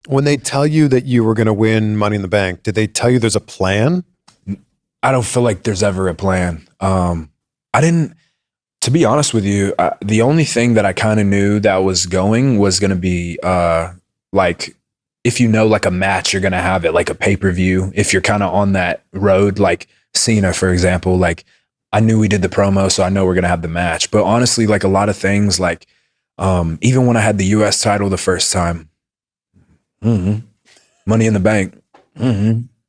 When they tell you that you were going to win Money in the Bank, did they tell you there's a plan? I don't feel like there's ever a plan. I didn't, to be honest with you, the only thing that I kind of knew that was going to be like, if you know, like a match, you're going to have it, like a pay-per-view. If you're kind of on that road, like Cena, for example, like I knew we did the promo, so I know we're going to have the match. But honestly, like a lot of things, like even when I had the US title the first time, Money in the Bank,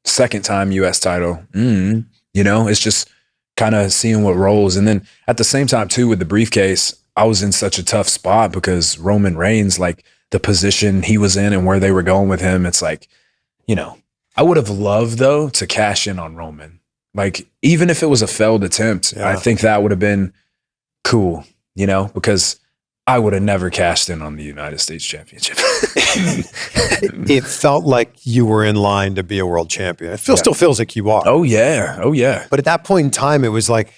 second time US title, you know, it's just kind of seeing what rolls. And then at the same time too, with the briefcase, I was in such a tough spot because Roman Reigns, like the position he was in and where they were going with him, it's like, you know, I would have loved though to cash in on Roman. Like even if it was a failed attempt, I think that would have been cool, you know, because I would have never cashed in on the United States Championship. It felt like you were in line to be a world champion. It still feels like you are. Oh yeah. Oh yeah. But at that point in time, it was like,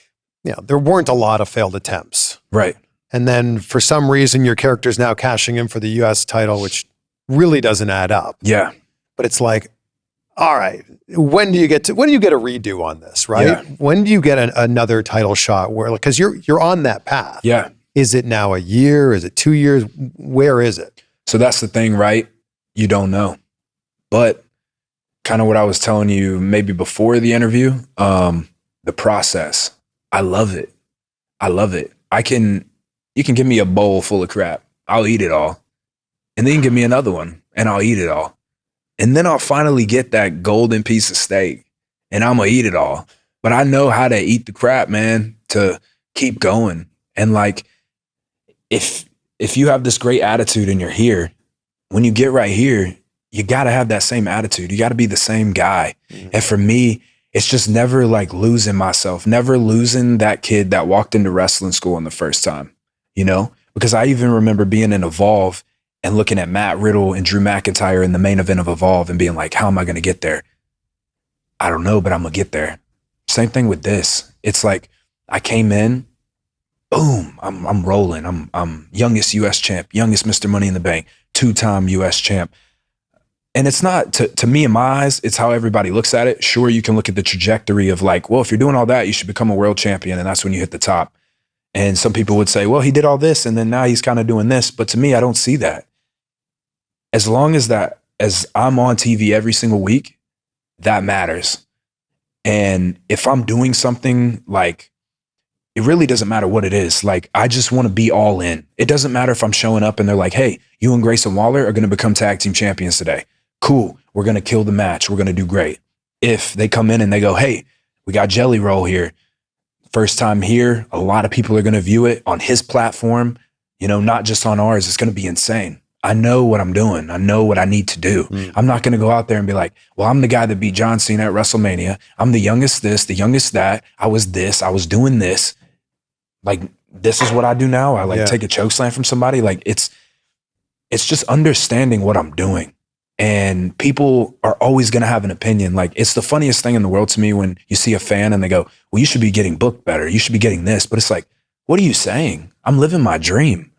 you know, there weren't a lot of failed attempts. Right. And then for some reason, your character's now cashing in for the US title, which really doesn't add up. Yeah. But it's like, all right, when do you get a redo on this, right? Yeah. When do you get another title shot where, because you're on that path. Yeah. Is it now a year? Is it 2 years? Where is it? So that's the thing, right? You don't know. But kind of what I was telling you maybe before the interview, the process, I love it. I love it. You can give me a bowl full of crap. I'll eat it all. And then give me another one and I'll eat it all. And then I'll finally get that golden piece of steak and I'm going to eat it all. But I know how to eat the crap, man, to keep going. And like, if you have this great attitude and you're here, when you get right here, you got to have that same attitude. You got to be the same guy. Mm-hmm. And for me, it's just never like losing myself, never losing that kid that walked into wrestling school in the first time, you know, because I even remember being in Evolve and looking at Matt Riddle and Drew McIntyre in the main event of Evolve and being like, how am I going to get there? I don't know, but I'm going to get there. Same thing with this. It's like I came in, boom, I'm rolling. I'm youngest US champ, youngest Mr. Money in the Bank, 2-time US champ. And it's not, to me in my eyes, it's how everybody looks at it. Sure, you can look at the trajectory of like, well, if you're doing all that, you should become a world champion. And that's when you hit the top. And some people would say, well, he did all this and then now he's kind of doing this. But to me, I don't see that. As long as I'm on TV every single week, that matters. And if I'm doing something like, it really doesn't matter what it is. Like, I just want to be all in. It doesn't matter if I'm showing up and they're like, hey, you and Grayson Waller are going to become tag team champions today. Cool. We're going to kill the match. We're going to do great. If they come in and they go, hey, we got Jelly Roll here. First time here. A lot of people are going to view it on his platform, you know, not just on ours. It's going to be insane. I know what I'm doing. I know what I need to do. I'm not going to go out there and be like, well, I'm the guy that beat John Cena at WrestleMania. I'm the youngest this, the youngest that. I was doing this. Like, this is what I do now. I take a choke slam from somebody. Like, it's just understanding what I'm doing. And people are always going to have an opinion. Like, it's the funniest thing in the world to me when you see a fan and they go, well, you should be getting booked better. You should be getting this. But it's like, what are you saying? I'm living my dream.